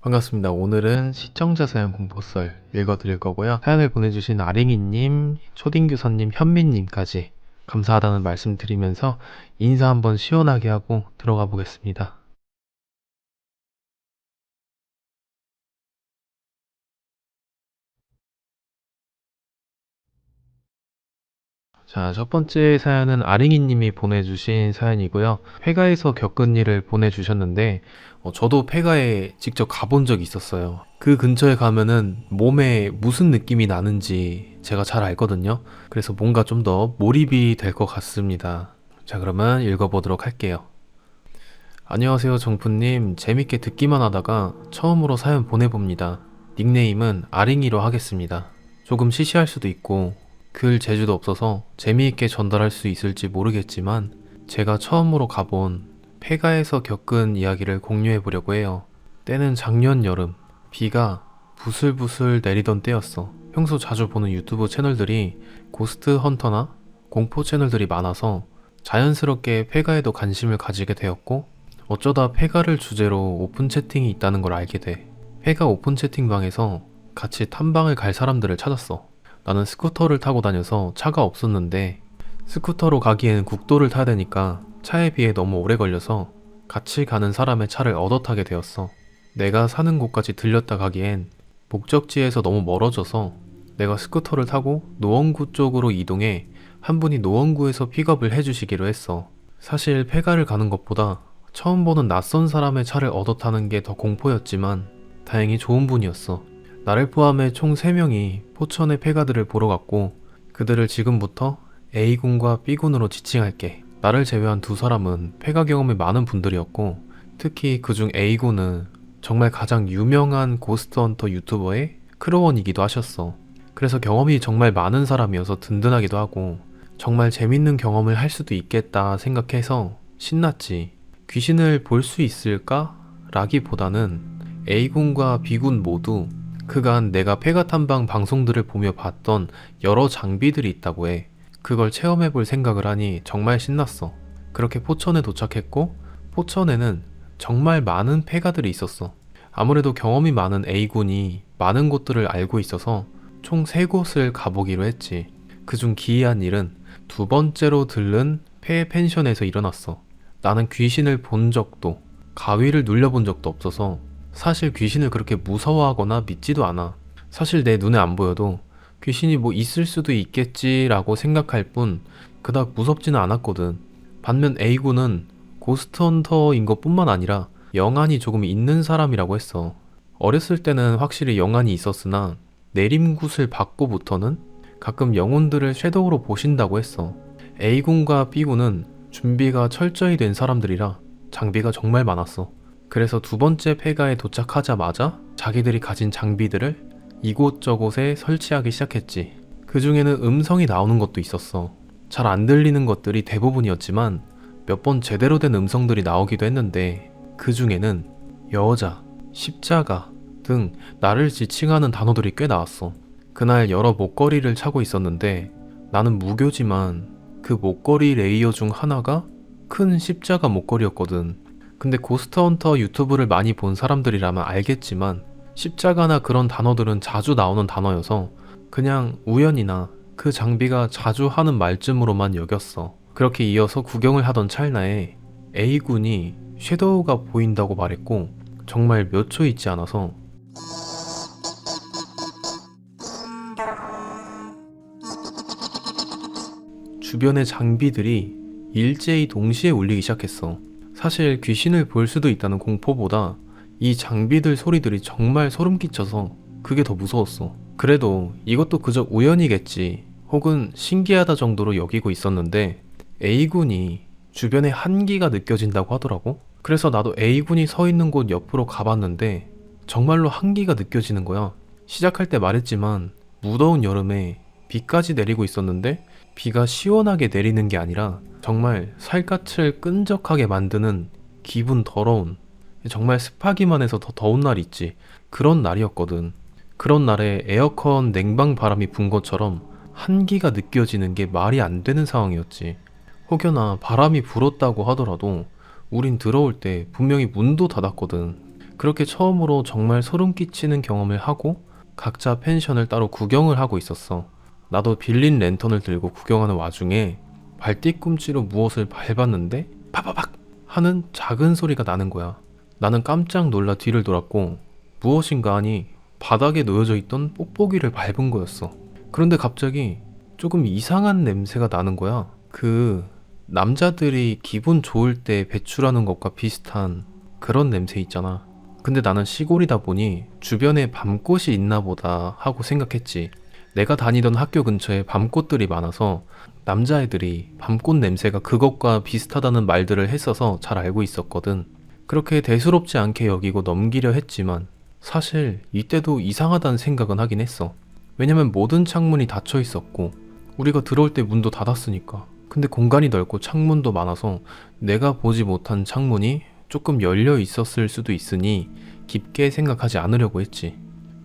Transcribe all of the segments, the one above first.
반갑습니다. 오늘은 시청자 사연 공포썰 읽어드릴 거고요. 사연을 보내주신 아링이님, 초딩규서님, 현민님까지 감사하다는 말씀 드리면서 인사 한번 시원하게 하고 들어가 보겠습니다. 자, 첫 번째 사연은 아링이님이 보내주신 사연이고요. 폐가에서 겪은 일을 보내주셨는데 저도 폐가에 직접 가본 적이 있었어요. 그 근처에 가면은 몸에 무슨 느낌이 나는지 제가 잘 알거든요. 그래서 뭔가 좀 더 몰입이 될 것 같습니다. 자, 그러면 읽어보도록 할게요. 안녕하세요, 정프님. 재밌게 듣기만 하다가 처음으로 사연 보내봅니다. 닉네임은 아링이로 하겠습니다. 조금 시시할 수도 있고 글 재주도 없어서 재미있게 전달할 수 있을지 모르겠지만 제가 처음으로 가본 폐가에서 겪은 이야기를 공유해 보려고 해요. 때는 작년 여름, 비가 부슬부슬 내리던 때였어. 평소 자주 보는 유튜브 채널들이 고스트 헌터나 공포 채널들이 많아서 자연스럽게 폐가에도 관심을 가지게 되었고, 어쩌다 폐가를 주제로 오픈 채팅이 있다는 걸 알게 돼. 폐가 오픈 채팅방에서 같이 탐방을 갈 사람들을 찾았어. 나는 스쿠터를 타고 다녀서 차가 없었는데 스쿠터로 가기에는 국도를 타야 되니까 차에 비해 너무 오래 걸려서 같이 가는 사람의 차를 얻어 타게 되었어. 내가 사는 곳까지 들렸다 가기엔 목적지에서 너무 멀어져서 내가 스쿠터를 타고 노원구 쪽으로 이동해 한 분이 노원구에서 픽업을 해주시기로 했어. 사실 폐가를 가는 것보다 처음 보는 낯선 사람의 차를 얻어 타는 게 더 공포였지만 다행히 좋은 분이었어. 나를 포함해 총 3명이 포천의 폐가들을 보러 갔고, 그들을 지금부터 A군과 B군으로 지칭할게. 나를 제외한 2사람은 폐가 경험이 많은 분들이었고, 특히 그중 A군은 정말 가장 유명한 고스트헌터 유튜버의 크로원이기도 하셨어. 그래서 경험이 정말 많은 사람이어서 든든하기도 하고 정말 재밌는 경험을 할 수도 있겠다 생각해서 신났지. 귀신을 볼 수 있을까? 라기보다는 A군과 B군 모두 그간 내가 폐가 탐방 방송들을 보며 봤던 여러 장비들이 있다고 해. 그걸 체험해볼 생각을 하니 정말 신났어. 그렇게 포천에 도착했고, 포천에는 정말 많은 폐가들이 있었어. 아무래도 경험이 많은 A군이 많은 곳들을 알고 있어서 총 3곳을 가보기로 했지. 그중 기이한 일은 2번째로 들른 폐 펜션에서 일어났어. 나는 귀신을 본 적도, 가위를 눌려본 적도 없어서 사실 귀신을 그렇게 무서워하거나 믿지도 않아. 사실 내 눈에 안 보여도 귀신이 뭐 있을 수도 있겠지라고 생각할 뿐 그닥 무섭지는 않았거든. 반면 A군은 고스트헌터인 것 뿐만 아니라 영안이 조금 있는 사람이라고 했어. 어렸을 때는 확실히 영안이 있었으나 내림굿을 받고부터는 가끔 영혼들을 섀도우로 보신다고 했어. A군과 B군은 준비가 철저히 된 사람들이라 장비가 정말 많았어. 그래서 2번째 폐가에 도착하자마자 자기들이 가진 장비들을 이곳저곳에 설치하기 시작했지. 그 중에는 음성이 나오는 것도 있었어. 잘 안 들리는 것들이 대부분이었지만 몇 번 제대로 된 음성들이 나오기도 했는데, 그 중에는 여자, 십자가 등 나를 지칭하는 단어들이 꽤 나왔어. 그날 여러 목걸이를 차고 있었는데 나는 무교지만 그 목걸이 레이어 중 하나가 큰 십자가 목걸이였거든. 근데 고스트헌터 유튜브를 많이 본 사람들이라면 알겠지만 십자가나 그런 단어들은 자주 나오는 단어여서 그냥 우연이나 그 장비가 자주 하는 말쯤으로만 여겼어. 그렇게 이어서 구경을 하던 찰나에 A군이 섀도우가 보인다고 말했고, 정말 몇 초 있지 않아서 주변의 장비들이 일제히 동시에 울리기 시작했어. 사실 귀신을 볼 수도 있다는 공포보다 이 장비들 소리들이 정말 소름 끼쳐서 그게 더 무서웠어. 그래도 이것도 그저 우연이겠지 혹은 신기하다 정도로 여기고 있었는데, A군이 주변에 한기가 느껴진다고 하더라고. 그래서 나도 A군이 서 있는 곳 옆으로 가봤는데 정말로 한기가 느껴지는 거야. 시작할 때 말했지만 무더운 여름에 비까지 내리고 있었는데 비가 시원하게 내리는 게 아니라 정말 살갗을 끈적하게 만드는 기분 더러운, 정말 습하기만 해서 더 더운 날 있지. 그런 날이었거든. 그런 날에 에어컨 냉방 바람이 분 것처럼 한기가 느껴지는 게 말이 안 되는 상황이었지. 혹여나 바람이 불었다고 하더라도 우린 들어올 때 분명히 문도 닫았거든. 그렇게 처음으로 정말 소름 끼치는 경험을 하고 각자 펜션을 따로 구경을 하고 있었어. 나도 빌린 랜턴을 들고 구경하는 와중에 발뒤꿈치로 무엇을 밟았는데 파바박 하는 작은 소리가 나는 거야. 나는 깜짝 놀라 뒤를 돌았고 무엇인가 하니 바닥에 놓여져 있던 뽁뽁이를 밟은 거였어. 그런데 갑자기 조금 이상한 냄새가 나는 거야. 그 남자들이 기분 좋을 때 배출하는 것과 비슷한 그런 냄새 있잖아. 근데 나는 시골이다 보니 주변에 밤꽃이 있나 보다 하고 생각했지. 내가 다니던 학교 근처에 밤꽃들이 많아서 남자애들이 밤꽃 냄새가 그것과 비슷하다는 말들을 했어서 잘 알고 있었거든. 그렇게 대수롭지 않게 여기고 넘기려 했지만 사실 이때도 이상하다는 생각은 하긴 했어. 왜냐면 모든 창문이 닫혀 있었고 우리가 들어올 때 문도 닫았으니까. 근데 공간이 넓고 창문도 많아서 내가 보지 못한 창문이 조금 열려 있었을 수도 있으니 깊게 생각하지 않으려고 했지.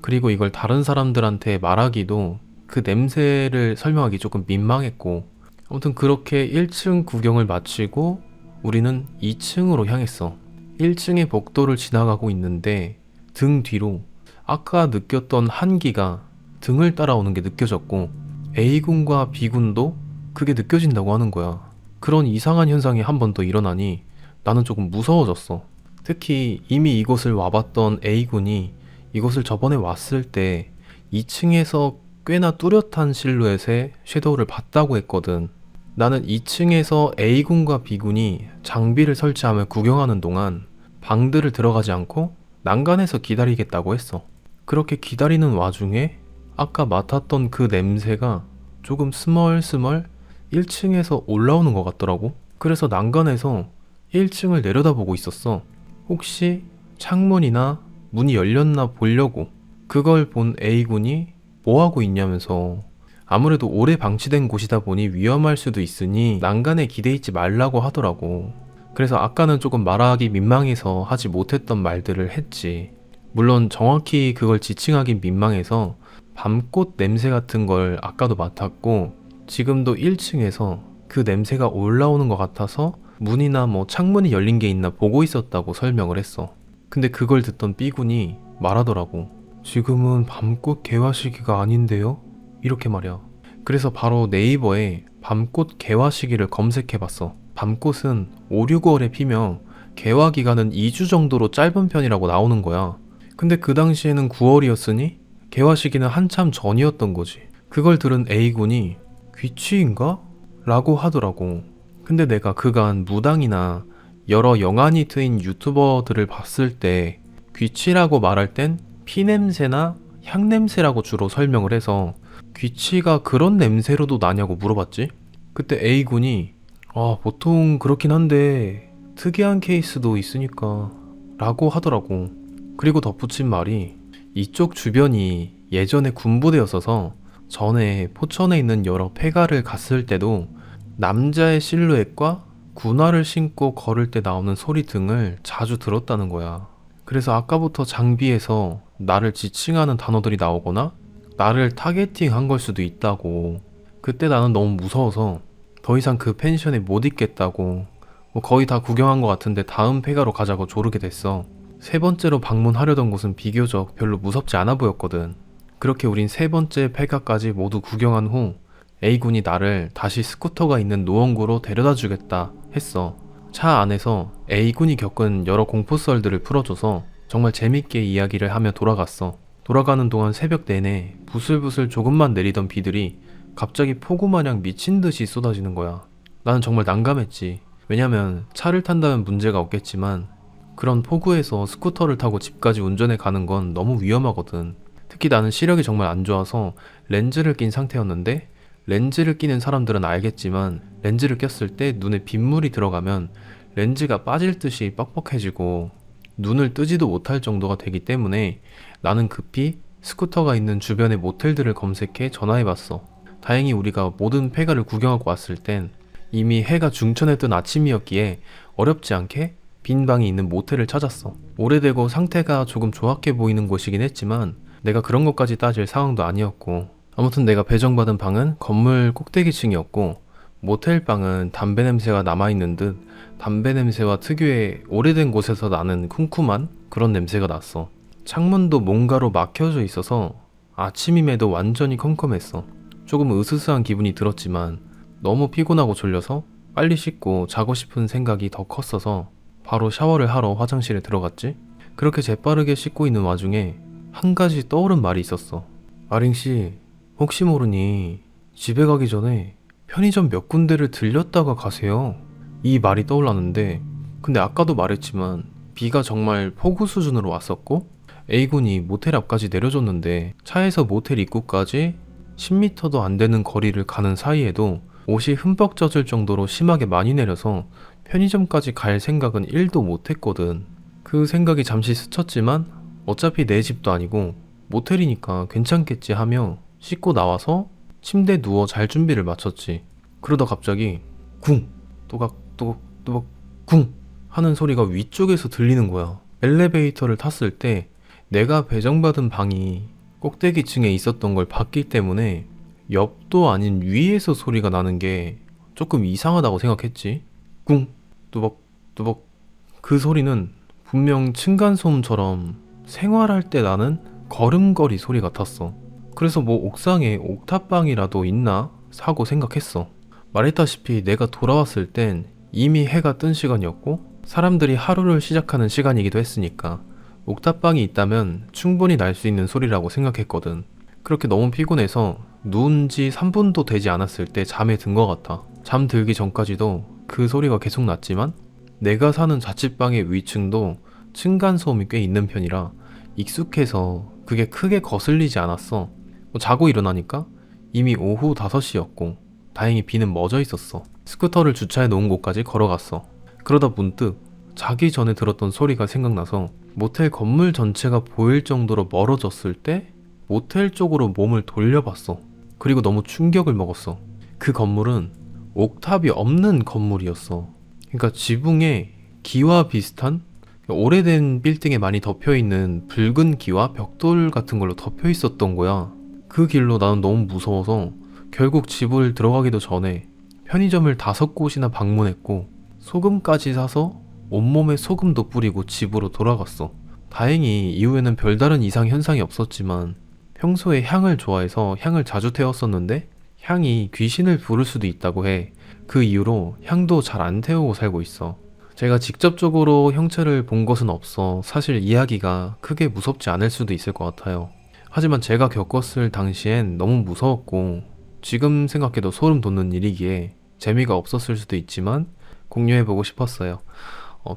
그리고 이걸 다른 사람들한테 말하기도 그 냄새를 설명하기 조금 민망했고, 아무튼 그렇게 1층 구경을 마치고 우리는 2층으로 향했어. 1층의 복도를 지나가고 있는데 등 뒤로 아까 느꼈던 한기가 등을 따라오는 게 느껴졌고 A군과 B군도 그게 느껴진다고 하는 거야. 그런 이상한 현상이 한 번 더 일어나니 나는 조금 무서워졌어. 특히 이미 이곳을 와봤던 A군이 이곳을 저번에 왔을 때 2층에서 꽤나 뚜렷한 실루엣의 섀도우를 봤다고 했거든. 나는 2층에서 A군과 B군이 장비를 설치하며 구경하는 동안 방들을 들어가지 않고 난간에서 기다리겠다고 했어. 그렇게 기다리는 와중에 아까 맡았던 그 냄새가 조금 스멀스멀 1층에서 올라오는 것 같더라고. 그래서 난간에서 1층을 내려다보고 있었어. 혹시 창문이나 문이 열렸나 보려고. 그걸 본 A군이 뭐하고 있냐면서, 아무래도 오래 방치된 곳이다 보니 위험할 수도 있으니 난간에 기대 있지 말라고 하더라고. 그래서 아까는 조금 말하기 민망해서 하지 못했던 말들을 했지. 물론 정확히 그걸 지칭하긴 민망해서 밤꽃 냄새 같은 걸 아까도 맡았고 지금도 1층에서 그 냄새가 올라오는 것 같아서 문이나 뭐 창문이 열린 게 있나 보고 있었다고 설명을 했어. 근데 그걸 듣던 B군이 말하더라고. 지금은 밤꽃 개화 시기가 아닌데요? 이렇게 말이야. 그래서 바로 네이버에 밤꽃 개화 시기를 검색해봤어. 밤꽃은 5, 6월에 피며 개화 기간은 2주 정도로 짧은 편이라고 나오는 거야. 근데 그 당시에는 9월이었으니 개화 시기는 한참 전이었던 거지. 그걸 들은 A군이 귀치인가? 라고 하더라고. 근데 내가 그간 무당이나 여러 영안이 트인 유튜버들을 봤을 때 귀치라고 말할 땐 피냄새나 향냄새라고 주로 설명을 해서 귀치가 그런 냄새로도 나냐고 물어봤지. 그때 A군이 보통 그렇긴 한데 특이한 케이스도 있으니까 라고 하더라고. 그리고 덧붙인 말이 이쪽 주변이 예전에 군부대였어서 전에 포천에 있는 여러 폐가를 갔을 때도 남자의 실루엣과 군화를 신고 걸을 때 나오는 소리 등을 자주 들었다는 거야. 그래서 아까부터 장비에서 나를 지칭하는 단어들이 나오거나 나를 타겟팅한 걸 수도 있다고. 그때 나는 너무 무서워서 더 이상 그 펜션에 못 있겠다고, 거의 다 구경한 것 같은데 다음 폐가로 가자고 조르게 됐어. 세 번째로 방문하려던 곳은 비교적 별로 무섭지 않아 보였거든. 그렇게 우린 세 번째 폐가까지 모두 구경한 후 A군이 나를 다시 스쿠터가 있는 노원구로 데려다 주겠다 했어. 차 안에서 A군이 겪은 여러 공포썰들을 풀어줘서 정말 재밌게 이야기를 하며 돌아갔어. 돌아가는 동안 새벽 내내 부슬부슬 조금만 내리던 비들이 갑자기 폭우마냥 미친 듯이 쏟아지는 거야. 나는 정말 난감했지. 왜냐면 차를 탄다면 문제가 없겠지만 그런 폭우에서 스쿠터를 타고 집까지 운전해 가는 건 너무 위험하거든. 특히 나는 시력이 정말 안 좋아서 렌즈를 낀 상태였는데, 렌즈를 끼는 사람들은 알겠지만 렌즈를 꼈을 때 눈에 빗물이 들어가면 렌즈가 빠질 듯이 뻑뻑해지고 눈을 뜨지도 못할 정도가 되기 때문에 나는 급히 스쿠터가 있는 주변의 모텔들을 검색해 전화해봤어. 다행히 우리가 모든 폐가를 구경하고 왔을 땐 이미 해가 중천에 뜬 아침이었기에 어렵지 않게 빈 방이 있는 모텔을 찾았어. 오래되고 상태가 조금 조악해 보이는 곳이긴 했지만 내가 그런 것까지 따질 상황도 아니었고, 아무튼 내가 배정받은 방은 건물 꼭대기층이었고 모텔 방은 담배 냄새가 남아있는 듯 담배 냄새와 특유의 오래된 곳에서 나는 쿰쿰한 그런 냄새가 났어. 창문도 뭔가로 막혀져 있어서 아침임에도 완전히 컴컴했어. 조금 으스스한 기분이 들었지만 너무 피곤하고 졸려서 빨리 씻고 자고 싶은 생각이 더 컸어서 바로 샤워를 하러 화장실에 들어갔지. 그렇게 재빠르게 씻고 있는 와중에 한 가지 떠오른 말이 있었어. 아링씨, 혹시 모르니 집에 가기 전에 편의점 몇 군데를 들렸다가 가세요. 이 말이 떠올랐는데, 근데 아까도 말했지만 비가 정말 폭우 수준으로 왔었고 A군이 모텔 앞까지 내려줬는데 차에서 모텔 입구까지 10m도 안 되는 거리를 가는 사이에도 옷이 흠뻑 젖을 정도로 심하게 많이 내려서 편의점까지 갈 생각은 1도 못했거든. 그 생각이 잠시 스쳤지만 어차피 내 집도 아니고 모텔이니까 괜찮겠지 하며 씻고 나와서 침대에 누워 잘 준비를 마쳤지. 그러다 갑자기 쿵! 또각또각또각 쿵! 하는 소리가 위쪽에서 들리는 거야. 엘리베이터를 탔을 때 내가 배정받은 방이 꼭대기층에 있었던 걸 봤기 때문에 옆도 아닌 위에서 소리가 나는 게 조금 이상하다고 생각했지. 꿍! 뚜벅! 뚜벅! 그 소리는 분명 층간소음처럼 생활할 때 나는 걸음걸이 소리 같았어. 그래서 뭐 옥상에 옥탑방이라도 있나 사고 생각했어. 말했다시피 내가 돌아왔을 땐 이미 해가 뜬 시간이었고 사람들이 하루를 시작하는 시간이기도 했으니까 옥탑방이 있다면 충분히 날 수 있는 소리라고 생각했거든. 그렇게 너무 피곤해서 누운 지 3분도 되지 않았을 때 잠에 든 것 같아. 잠들기 전까지도 그 소리가 계속 났지만 내가 사는 자취방의 위층도 층간소음이 꽤 있는 편이라 익숙해서 그게 크게 거슬리지 않았어. 자고 일어나니까 이미 오후 5시였고 다행히 비는 멎어 있었어. 스쿠터를 주차해 놓은 곳까지 걸어갔어. 그러다 문득 자기 전에 들었던 소리가 생각나서 모텔 건물 전체가 보일 정도로 멀어졌을 때 모텔 쪽으로 몸을 돌려봤어. 그리고 너무 충격을 먹었어. 그 건물은 옥탑이 없는 건물이었어. 그러니까 지붕에 기와 비슷한 오래된 빌딩에 많이 덮여있는 붉은 기와 벽돌 같은 걸로 덮여 있었던 거야. 그 길로 나는 너무 무서워서 결국 집을 들어가기도 전에 편의점을 5곳이나 방문했고 소금까지 사서 온몸에 소금도 뿌리고 집으로 돌아갔어. 다행히 이후에는 별다른 이상 현상이 없었지만 평소에 향을 좋아해서 향을 자주 태웠었는데 향이 귀신을 부를 수도 있다고 해. 그 이후로 향도 잘 안 태우고 살고 있어. 제가 직접적으로 형체를 본 것은 없어 사실 이야기가 크게 무섭지 않을 수도 있을 것 같아요. 하지만 제가 겪었을 당시엔 너무 무서웠고 지금 생각해도 소름 돋는 일이기에 재미가 없었을 수도 있지만 공유해보고 싶었어요.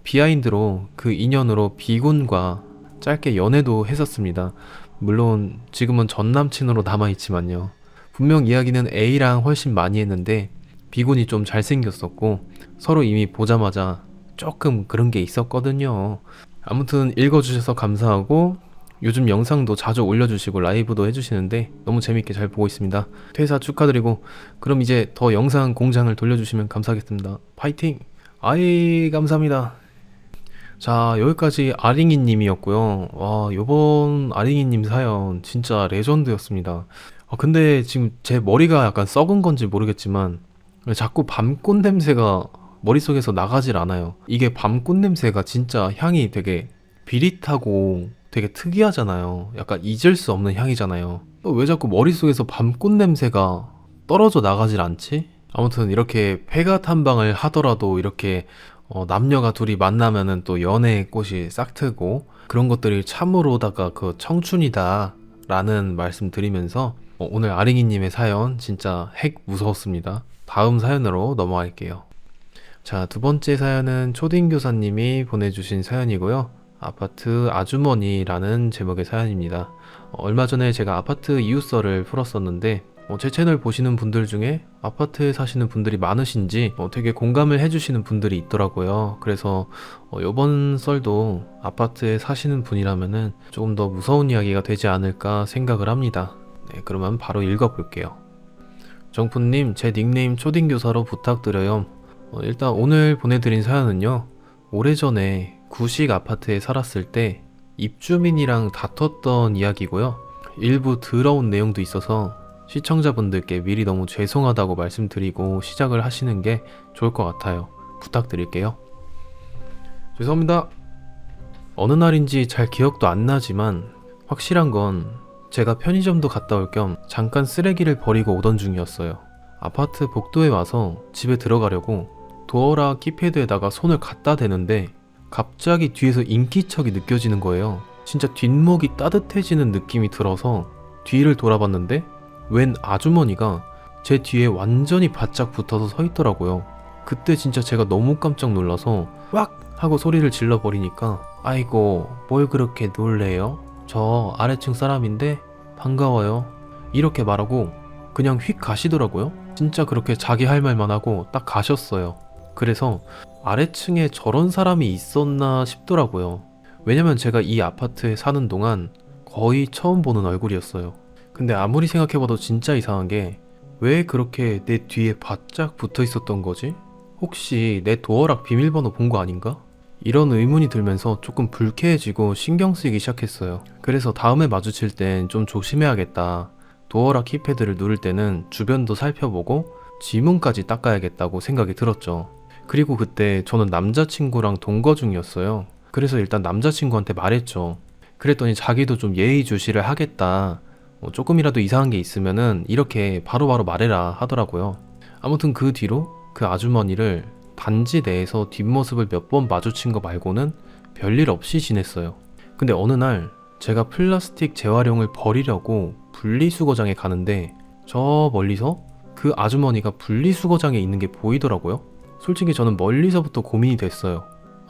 비하인드로 그 인연으로 B군과 짧게 연애도 했었습니다. 물론 지금은 전남친으로 남아있지만요. 분명 이야기는 A랑 훨씬 많이 했는데 B군이 좀 잘생겼었고 서로 이미 보자마자 조금 그런 게 있었거든요. 아무튼 읽어주셔서 감사하고 요즘 영상도 자주 올려주시고 라이브도 해주시는데 너무 재밌게 잘 보고 있습니다. 퇴사 축하드리고 그럼 이제 더 영상 공장을 돌려주시면 감사하겠습니다. 파이팅! 아이 감사합니다. 자 여기까지 아링이 님이었고요. 와 요번 아링이 님 사연 진짜 레전드였습니다. 근데 지금 제 머리가 약간 썩은 건지 모르겠지만 자꾸 밤꽃 냄새가 머릿속에서 나가질 않아요. 이게 밤꽃 냄새가 진짜 향이 되게 비릿하고 되게 특이하잖아요. 약간 잊을 수 없는 향이잖아요. 왜 자꾸 머릿속에서 밤꽃 냄새가 떨어져 나가질 않지? 아무튼 이렇게 폐가 탐방을 하더라도 이렇게 남녀가 둘이 만나면은 또 연애의 꽃이 싹트고 그런 것들이 참으로다가 그 청춘이다 라는 말씀 드리면서 오늘 아링이님의 사연 진짜 핵 무서웠습니다. 다음 사연으로 넘어갈게요. 자, 두 번째 사연은 초딩교사님이 보내주신 사연이고요. 아파트 아주머니라는 제목의 사연입니다. 얼마 전에 제가 아파트 이웃설을 풀었었는데 제 채널 보시는 분들 중에 아파트에 사시는 분들이 많으신지 되게 공감을 해주시는 분들이 있더라고요. 그래서 이번 썰도 아파트에 사시는 분이라면은 조금 더 무서운 이야기가 되지 않을까 생각을 합니다. 네, 그러면 바로 읽어볼게요. 정푸님, 제 닉네임 초딩교사로 부탁드려요. 일단 오늘 보내드린 사연은요. 오래전에 구식 아파트에 살았을 때 입주민이랑 다퉜던 이야기고요. 일부 더러운 내용도 있어서 시청자분들께 미리 너무 죄송하다고 말씀드리고 시작을 하시는 게 좋을 것 같아요. 부탁드릴게요. 죄송합니다. 어느 날인지 잘 기억도 안 나지만 확실한 건 제가 편의점도 갔다 올 겸 잠깐 쓰레기를 버리고 오던 중이었어요. 아파트 복도에 와서 집에 들어가려고 도어락 키패드에다가 손을 갖다 대는데 갑자기 뒤에서 인기척이 느껴지는 거예요. 진짜 뒷목이 따뜻해지는 느낌이 들어서 뒤를 돌아봤는데 웬 아주머니가 제 뒤에 완전히 바짝 붙어서 서 있더라고요. 그때 진짜 제가 너무 깜짝 놀라서 왁! 하고 소리를 질러버리니까 아이고 뭘 그렇게 놀래요? 저 아래층 사람인데 반가워요. 이렇게 말하고 그냥 휙 가시더라고요. 진짜 그렇게 자기 할 말만 하고 딱 가셨어요. 그래서 아래층에 저런 사람이 있었나 싶더라고요. 왜냐면 제가 이 아파트에 사는 동안 거의 처음 보는 얼굴이었어요. 근데 아무리 생각해봐도 진짜 이상한 게 왜 그렇게 내 뒤에 바짝 붙어 있었던 거지? 혹시 내 도어락 비밀번호 본 거 아닌가? 이런 의문이 들면서 조금 불쾌해지고 신경 쓰이기 시작했어요. 그래서 다음에 마주칠 땐 좀 조심해야겠다. 도어락 키패드를 누를 때는 주변도 살펴보고 지문까지 닦아야겠다고 생각이 들었죠. 그리고 그때 저는 남자친구랑 동거 중이었어요. 그래서 일단 남자친구한테 말했죠. 그랬더니 자기도 좀 예의주시를 하겠다. 조금이라도 이상한 게 있으면은 이렇게 바로바로 말해라 하더라고요. 아무튼 그 뒤로 그 아주머니를 단지 내에서 뒷모습을 몇 번 마주친 거 말고는 별일 없이 지냈어요. 근데 어느 날 제가 플라스틱 재활용을 버리려고 분리수거장에 가는데 저 멀리서 그 아주머니가 분리수거장에 있는 게 보이더라고요. 솔직히 저는 멀리서부터 고민이 됐어요.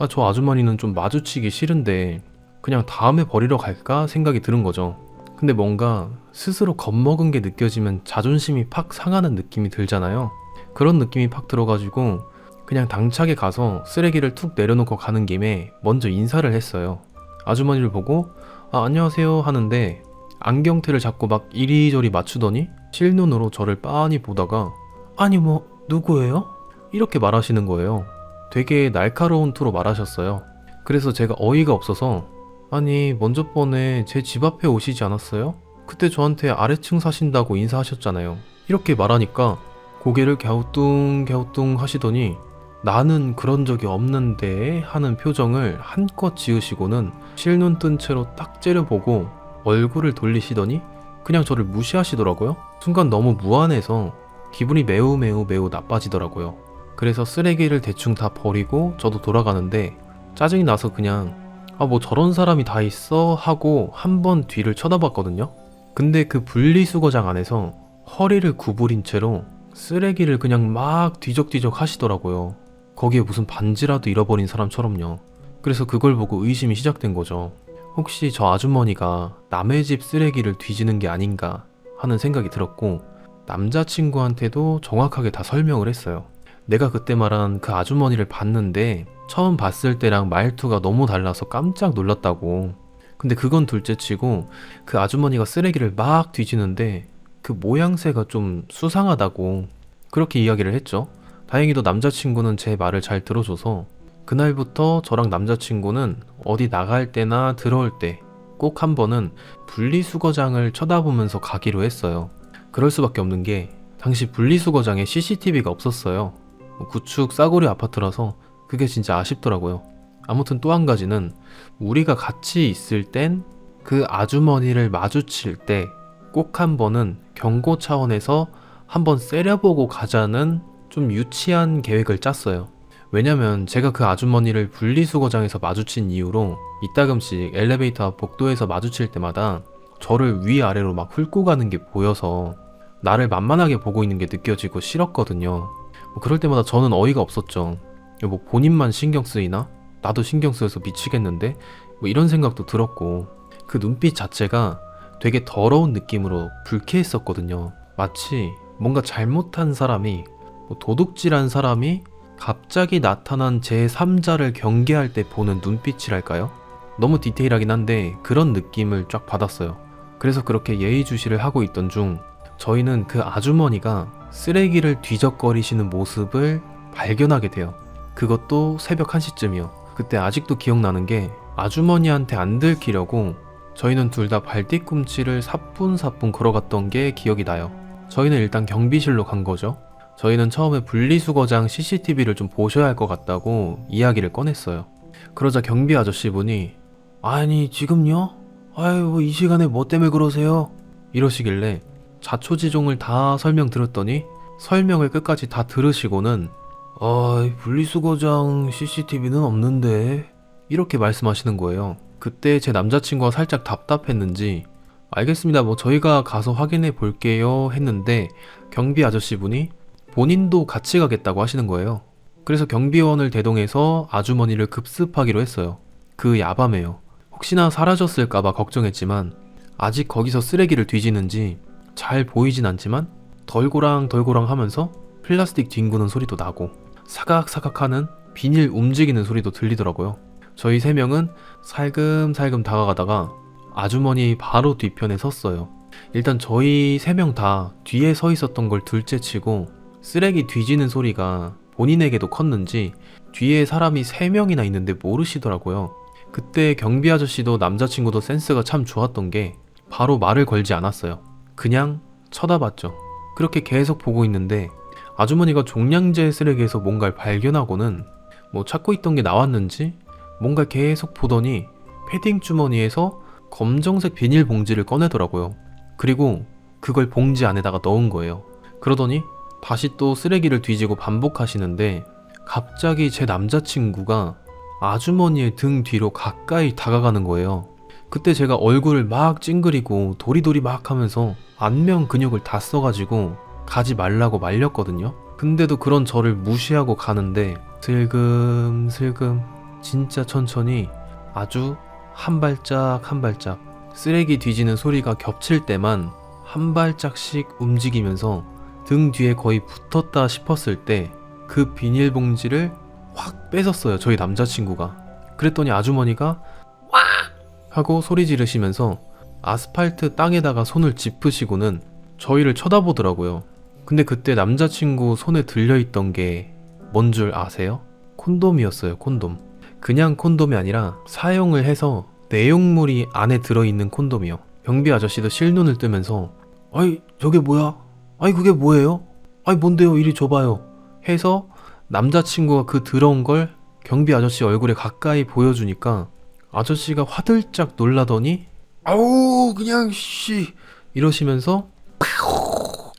저 아주머니는 좀 마주치기 싫은데 그냥 다음에 버리러 갈까 생각이 드는 거죠. 근데 뭔가 스스로 겁먹은 게 느껴지면 자존심이 팍 상하는 느낌이 들잖아요. 그런 느낌이 팍 들어가지고 그냥 당차게 가서 쓰레기를 툭 내려놓고 가는 김에 먼저 인사를 했어요. 아주머니를 보고 안녕하세요 하는데 안경테를 잡고 막 이리저리 맞추더니 실눈으로 저를 빤히 보다가 아니 뭐 누구예요? 이렇게 말하시는 거예요. 되게 날카로운 투로 말하셨어요. 그래서 제가 어이가 없어서 아니 먼저 번에 제 집 앞에 오시지 않았어요? 그때 저한테 아래층 사신다고 인사하셨잖아요. 이렇게 말하니까 고개를 갸우뚱갸우뚱 하시더니 나는 그런 적이 없는데 하는 표정을 한껏 지으시고는 실눈 뜬 채로 딱 째려보고 얼굴을 돌리시더니 그냥 저를 무시하시더라고요. 순간 너무 무안해서 기분이 매우 나빠지더라고요. 그래서 쓰레기를 대충 다 버리고 저도 돌아가는데 짜증이 나서 그냥 뭐 저런 사람이 다 있어 하고 한 번 뒤를 쳐다봤거든요. 근데 그 분리수거장 안에서 허리를 구부린 채로 쓰레기를 그냥 막 뒤적뒤적 하시더라고요. 거기에 무슨 반지라도 잃어버린 사람처럼요. 그래서 그걸 보고 의심이 시작된 거죠. 혹시 저 아주머니가 남의 집 쓰레기를 뒤지는 게 아닌가 하는 생각이 들었고 남자친구한테도 정확하게 다 설명을 했어요. 내가 그때 말한 그 아주머니를 봤는데 처음 봤을 때랑 말투가 너무 달라서 깜짝 놀랐다고. 근데 그건 둘째치고 그 아주머니가 쓰레기를 막 뒤지는데 그 모양새가 좀 수상하다고 그렇게 이야기를 했죠. 다행히도 남자친구는 제 말을 잘 들어줘서 그날부터 저랑 남자친구는 어디 나갈 때나 들어올 때 꼭 한 번은 분리수거장을 쳐다보면서 가기로 했어요. 그럴 수밖에 없는 게 당시 분리수거장에 CCTV가 없었어요. 구축 싸구려 아파트라서 그게 진짜 아쉽더라고요. 아무튼 또 한 가지는 우리가 같이 있을 땐 그 아주머니를 마주칠 때 꼭 한 번은 경고 차원에서 한번 세려보고 가자는 좀 유치한 계획을 짰어요. 왜냐면 제가 그 아주머니를 분리수거장에서 마주친 이후로 이따금씩 엘리베이터 앞 복도에서 마주칠 때마다 저를 위아래로 막 훑고 가는 게 보여서 나를 만만하게 보고 있는 게 느껴지고 싫었거든요. 그럴 때마다 저는 어이가 없었죠. 뭐 본인만 신경 쓰이나? 나도 신경 쓰여서 미치겠는데? 뭐 이런 생각도 들었고 그 눈빛 자체가 되게 더러운 느낌으로 불쾌했었거든요. 마치 뭔가 잘못한 사람이 도둑질한 사람이 갑자기 나타난 제3자를 경계할 때 보는 눈빛이랄까요? 너무 디테일하긴 한데 그런 느낌을 쫙 받았어요. 그래서 그렇게 예의주시를 하고 있던 중 저희는 그 아주머니가 쓰레기를 뒤적거리시는 모습을 발견하게 돼요. 그것도 새벽 1시쯤이요. 그때 아직도 기억나는 게 아주머니한테 안 들키려고 저희는 둘 다 발뒤꿈치를 사뿐사뿐 걸어갔던 게 기억이 나요. 저희는 일단 경비실로 간 거죠. 저희는 처음에 분리수거장 CCTV를 좀 보셔야 할 것 같다고 이야기를 꺼냈어요. 그러자 경비 아저씨분이 아니 지금요? 아유 이 시간에 뭐 때문에 그러세요? 이러시길래 자초지종을 다 설명드렸더니 설명을 끝까지 다 들으시고는 분리수거장 CCTV는 없는데 이렇게 말씀하시는 거예요. 그때 제 남자친구가 살짝 답답했는지 알겠습니다. 뭐 저희가 가서 확인해 볼게요 했는데 경비 아저씨분이 본인도 같이 가겠다고 하시는 거예요. 그래서 경비원을 대동해서 아주머니를 급습하기로 했어요. 그 야밤에요. 혹시나 사라졌을까봐 걱정했지만 아직 거기서 쓰레기를 뒤지는지 잘 보이진 않지만 덜고랑 하면서 플라스틱 뒹구는 소리도 나고 사각사각 하는 비닐 움직이는 소리도 들리더라고요. 저희 3명은 살금살금 다가가다가 아주머니 바로 뒤편에 섰어요. 일단 저희 3명 다 뒤에 서 있었던 걸 둘째치고 쓰레기 뒤지는 소리가 본인에게도 컸는지 뒤에 사람이 3명이나 있는데 모르시더라고요. 그때 경비 아저씨도 남자친구도 센스가 참 좋았던 게 바로 말을 걸지 않았어요. 그냥 쳐다봤죠. 그렇게 계속 보고 있는데 아주머니가 종량제 쓰레기에서 뭔가를 발견하고는 뭐 찾고 있던 게 나왔는지 뭔가 계속 보더니 패딩 주머니에서 검정색 비닐봉지를 꺼내더라고요. 그리고 그걸 봉지 안에다가 넣은 거예요. 그러더니 다시 또 쓰레기를 뒤지고 반복하시는데 갑자기 제 남자친구가 아주머니의 등 뒤로 가까이 다가가는 거예요. 그때 제가 얼굴을 막 찡그리고 도리도리 막 하면서 안면 근육을 다 써가지고 가지 말라고 말렸거든요. 근데도 그런 저를 무시하고 가는데 슬금슬금 진짜 천천히 아주 한 발짝 한 발짝 쓰레기 뒤지는 소리가 겹칠 때만 한 발짝씩 움직이면서 등 뒤에 거의 붙었다 싶었을 때 그 비닐봉지를 확 뺏었어요. 저희 남자친구가. 그랬더니 아주머니가 와! 하고 소리 지르시면서 아스팔트 땅에다가 손을 짚으시고는 저희를 쳐다보더라고요. 근데 그때 남자친구 손에 들려있던 게 뭔 줄 아세요? 콘돔이었어요. 콘돔. 그냥 콘돔이 아니라 사용을 해서 내용물이 안에 들어있는 콘돔이요. 경비 아저씨도 실눈을 뜨면서 아이 저게 뭐야? 아이 그게 뭐예요? 아이 뭔데요? 이리 줘봐요 해서 남자친구가 그 들어온 걸 경비 아저씨 얼굴에 가까이 보여주니까 아저씨가 화들짝 놀라더니 아우 그냥 씨 이러시면서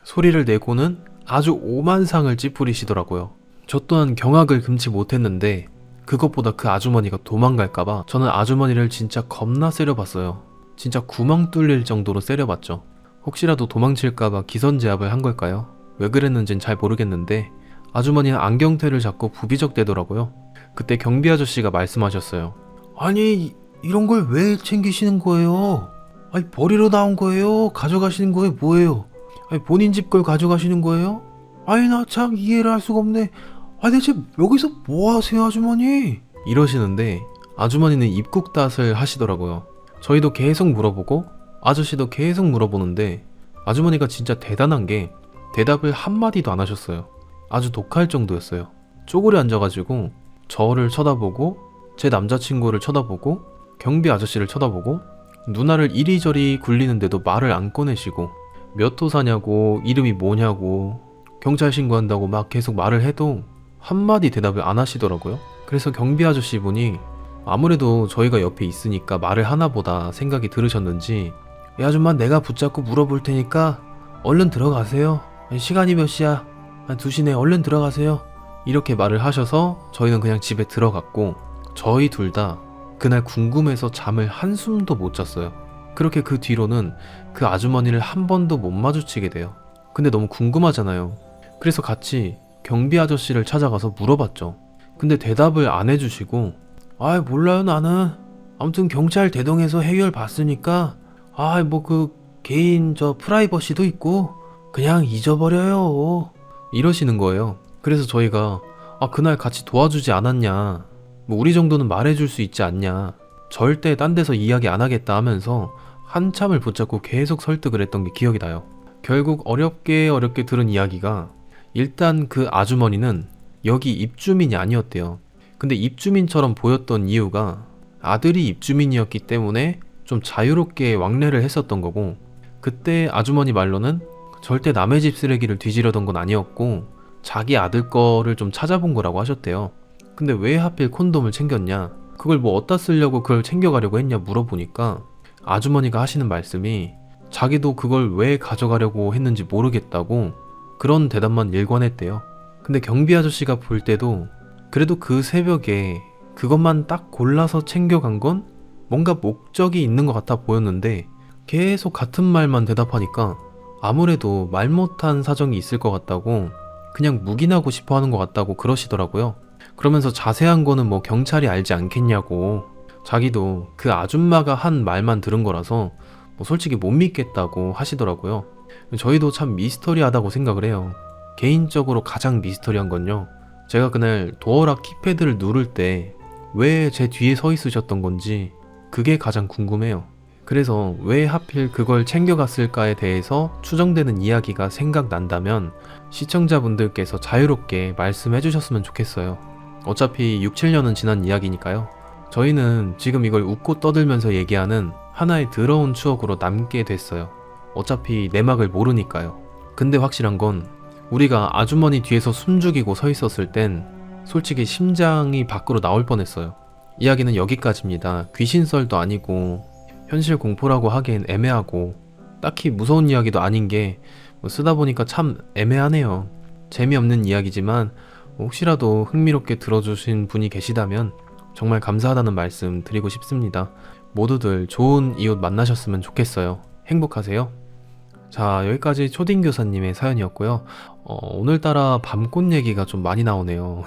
소리를 내고는 아주 오만상을 찌푸리시더라고요. 저 또한 경악을 금치 못했는데 그것보다 그 아주머니가 도망갈까봐 저는 아주머니를 진짜 겁나 세려봤어요. 진짜 구멍 뚫릴 정도로 세려봤죠. 혹시라도 도망칠까봐 기선제압을 한 걸까요? 왜 그랬는진 잘 모르겠는데 아주머니는 안경테를 잡고 부비적대더라고요. 그때 경비 아저씨가 말씀하셨어요. 아니 이런 걸 왜 챙기시는 거예요? 아니 버리러 나온 거예요? 가져가시는 거예요? 뭐예요? 아니 본인 집 걸 가져가시는 거예요? 아니 나 참 이해를 할 수가 없네. 아 대체 여기서 뭐 하세요 아주머니? 이러시는데 아주머니는 입국닷을 하시더라고요. 저희도 계속 물어보고 아저씨도 계속 물어보는데 아주머니가 진짜 대단한 게 대답을 한마디도 안 하셨어요. 아주 독할 정도였어요. 쪼그려 앉아가지고 저를 쳐다보고 제 남자친구를 쳐다보고 경비 아저씨를 쳐다보고 누나를 이리저리 굴리는데도 말을 안 꺼내시고 몇 호 사냐고 이름이 뭐냐고 경찰 신고한다고 막 계속 말을 해도 한마디 대답을 안 하시더라고요. 그래서 경비 아저씨 분이 아무래도 저희가 옆에 있으니까 말을 하나보다 생각이 들으셨는지 이 아줌마 내가 붙잡고 물어볼 테니까 얼른 들어가세요. 시간이 몇 시야? 2시네. 얼른 들어가세요. 이렇게 말을 하셔서 저희는 그냥 집에 들어갔고 저희 둘 다 그날 궁금해서 잠을 한숨도 못 잤어요. 그렇게 그 뒤로는 그 아주머니를 한 번도 못 마주치게 돼요. 근데 너무 궁금하잖아요. 그래서 같이 경비 아저씨를 찾아가서 물어봤죠. 근데 대답을 안 해주시고 아 몰라요 나는 아무튼 경찰 대동해서 해결 봤으니까 뭐 그 개인 저 프라이버시도 있고 그냥 잊어버려요 이러시는 거예요. 그래서 저희가 그날 같이 도와주지 않았냐, 뭐 우리 정도는 말해줄 수 있지 않냐, 절대 딴 데서 이야기 안 하겠다 하면서 한참을 붙잡고 계속 설득을 했던 게 기억이 나요. 결국 어렵게 들은 이야기가 일단 그 아주머니는 여기 입주민이 아니었대요. 근데 입주민처럼 보였던 이유가 아들이 입주민이었기 때문에 좀 자유롭게 왕래를 했었던 거고, 그때 아주머니 말로는 절대 남의 집 쓰레기를 뒤지려던 건 아니었고 자기 아들 거를 좀 찾아본 거라고 하셨대요. 근데 왜 하필 콘돔을 챙겼냐, 그걸 뭐 어디다 쓰려고 그걸 챙겨가려고 했냐 물어보니까 아주머니가 하시는 말씀이 자기도 그걸 왜 가져가려고 했는지 모르겠다고 그런 대답만 일관했대요. 근데 경비 아저씨가 볼 때도 그래도 그 새벽에 그것만 딱 골라서 챙겨간 건 뭔가 목적이 있는 것 같아 보였는데 계속 같은 말만 대답하니까 아무래도 말 못한 사정이 있을 것 같다고 그냥 묵인하고 싶어 하는 것 같다고 그러시더라고요. 그러면서 자세한 거는 뭐 경찰이 알지 않겠냐고, 자기도 그 아줌마가 한 말만 들은 거라서 뭐 솔직히 못 믿겠다고 하시더라고요. 저희도 참 미스터리하다고 생각을 해요. 개인적으로 가장 미스터리한 건요, 제가 그날 도어락 키패드를 누를 때 왜 제 뒤에 서 있으셨던 건지 그게 가장 궁금해요. 그래서 왜 하필 그걸 챙겨갔을까에 대해서 추정되는 이야기가 생각난다면 시청자분들께서 자유롭게 말씀해 주셨으면 좋겠어요. 어차피 6, 7년은 지난 이야기니까요. 저희는 지금 이걸 웃고 떠들면서 얘기하는 하나의 더러운 추억으로 남게 됐어요. 어차피 내막을 모르니까요. 근데 확실한 건 우리가 아주머니 뒤에서 숨죽이고 서 있었을 땐 솔직히 심장이 밖으로 나올 뻔했어요. 이야기는 여기까지입니다. 귀신썰도 아니고 현실 공포라고 하기엔 애매하고 딱히 무서운 이야기도 아닌 게 쓰다 보니까 참 애매하네요. 재미없는 이야기지만 혹시라도 흥미롭게 들어주신 분이 계시다면 정말 감사하다는 말씀 드리고 싶습니다. 모두들 좋은 이웃 만나셨으면 좋겠어요. 행복하세요. 자, 여기까지 초딩교사님의 사연이었고요. 오늘따라 밤꽃 얘기가 좀 많이 나오네요.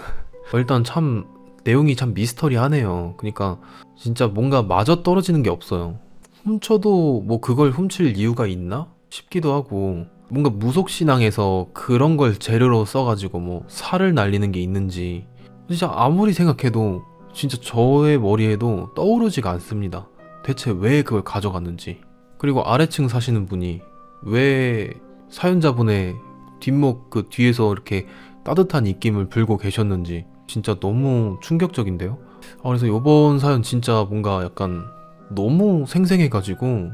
일단 참 내용이 참 미스터리하네요. 그러니까 진짜 뭔가 맞아떨어지는 게 없어요. 훔쳐도 뭐 그걸 훔칠 이유가 있나 싶기도 하고, 뭔가 무속신앙에서 그런 걸 재료로 써가지고 뭐 살을 날리는 게 있는지 진짜 아무리 생각해도 진짜 저의 머리에도 떠오르지가 않습니다. 대체 왜 그걸 가져갔는지, 그리고 아래층 사시는 분이 왜 사연자분의 뒷목 그 뒤에서 이렇게 따뜻한 입김을 불고 계셨는지 진짜 너무 충격적인데요. 그래서 이번 사연 진짜 뭔가 약간 너무 생생해가지고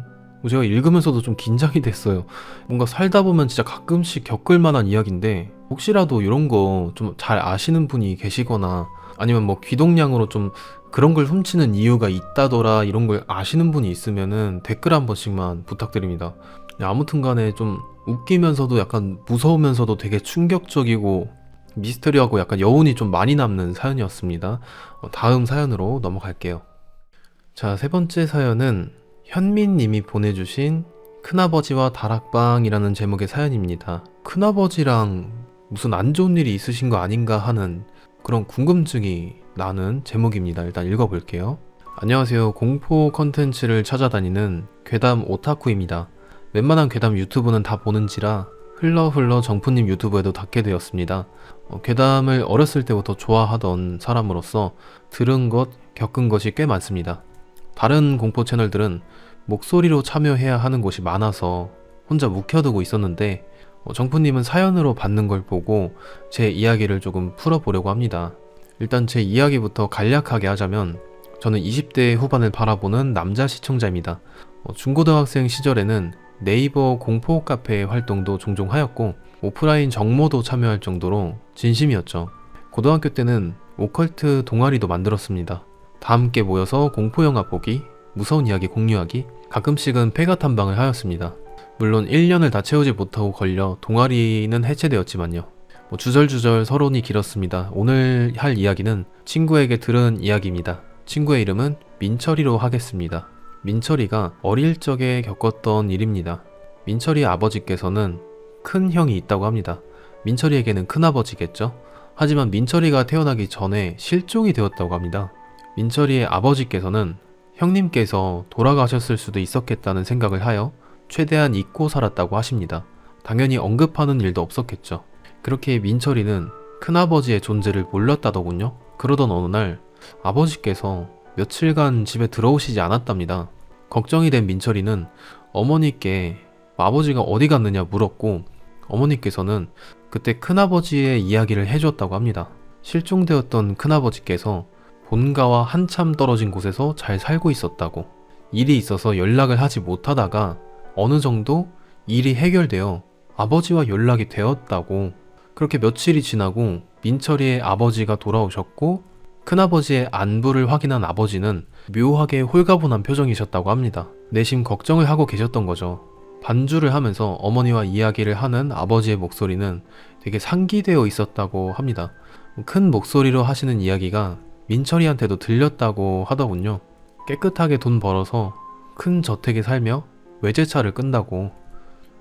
제가 읽으면서도 좀 긴장이 됐어요. 뭔가 살다 보면 진짜 가끔씩 겪을 만한 이야기인데 혹시라도 이런 거 좀 잘 아시는 분이 계시거나 아니면 뭐 귀동냥으로 좀 그런 걸 훔치는 이유가 있다더라 이런 걸 아시는 분이 있으면은 댓글 한 번씩만 부탁드립니다. 아무튼 간에 좀 웃기면서도 약간 무서우면서도 되게 충격적이고 미스터리하고 약간 여운이 좀 많이 남는 사연이었습니다. 다음 사연으로 넘어갈게요. 자, 세 번째 사연은 현민님이 보내주신 큰아버지와 다락방이라는 제목의 사연입니다. 큰아버지랑 무슨 안 좋은 일이 있으신 거 아닌가 하는 그런 궁금증이 나는 제목입니다. 일단 읽어볼게요. 안녕하세요. 공포 컨텐츠를 찾아다니는 괴담 오타쿠입니다. 웬만한 괴담 유튜브는 다 보는지라 흘러 정푸님 유튜브에도 닿게 되었습니다. 괴담을 어렸을 때부터 좋아하던 사람으로서 들은 것, 겪은 것이 꽤 많습니다. 다른 공포 채널들은 목소리로 참여해야 하는 곳이 많아서 혼자 묵혀두고 있었는데 정푸님은 사연으로 받는 걸 보고 제 이야기를 조금 풀어보려고 합니다. 일단 제 이야기부터 간략하게 하자면 저는 20대 후반을 바라보는 남자 시청자입니다. 중고등학생 시절에는 네이버 공포 카페 활동도 종종 하였고 오프라인 정모도 참여할 정도로 진심이었죠. 고등학교 때는 오컬트 동아리도 만들었습니다. 다 함께 모여서 공포영화 보기, 무서운 이야기 공유하기, 가끔씩은 폐가 탐방을 하였습니다. 물론 1년을 다 채우지 못하고 걸려 동아리는 해체되었지만요. 주절주절 서론이 길었습니다. 오늘 할 이야기는 친구에게 들은 이야기입니다. 친구의 이름은 민철이로 하겠습니다. 민철이가 어릴 적에 겪었던 일입니다. 민철이의 아버지께서는 큰 형이 있다고 합니다. 민철이에게는 큰아버지겠죠? 하지만 민철이가 태어나기 전에 실종이 되었다고 합니다. 민철이의 아버지께서는 형님께서 돌아가셨을 수도 있었겠다는 생각을 하여 최대한 잊고 살았다고 하십니다. 당연히 언급하는 일도 없었겠죠. 그렇게 민철이는 큰아버지의 존재를 몰랐다더군요. 그러던 어느 날 아버지께서 며칠간 집에 들어오시지 않았답니다. 걱정이 된 민철이는 어머니께 아버지가 어디 갔느냐 물었고 어머니께서는 그때 큰아버지의 이야기를 해줬다고 합니다. 실종되었던 큰아버지께서 본가와 한참 떨어진 곳에서 잘 살고 있었다고, 일이 있어서 연락을 하지 못하다가 어느 정도 일이 해결되어 아버지와 연락이 되었다고. 그렇게 며칠이 지나고 민철이의 아버지가 돌아오셨고 큰아버지의 안부를 확인한 아버지는 묘하게 홀가분한 표정이셨다고 합니다. 내심 걱정을 하고 계셨던 거죠. 반주를 하면서 어머니와 이야기를 하는 아버지의 목소리는 되게 상기되어 있었다고 합니다. 큰 목소리로 하시는 이야기가 민철이한테도 들렸다고 하더군요. 깨끗하게 돈 벌어서 큰 저택에 살며 외제차를 끈다고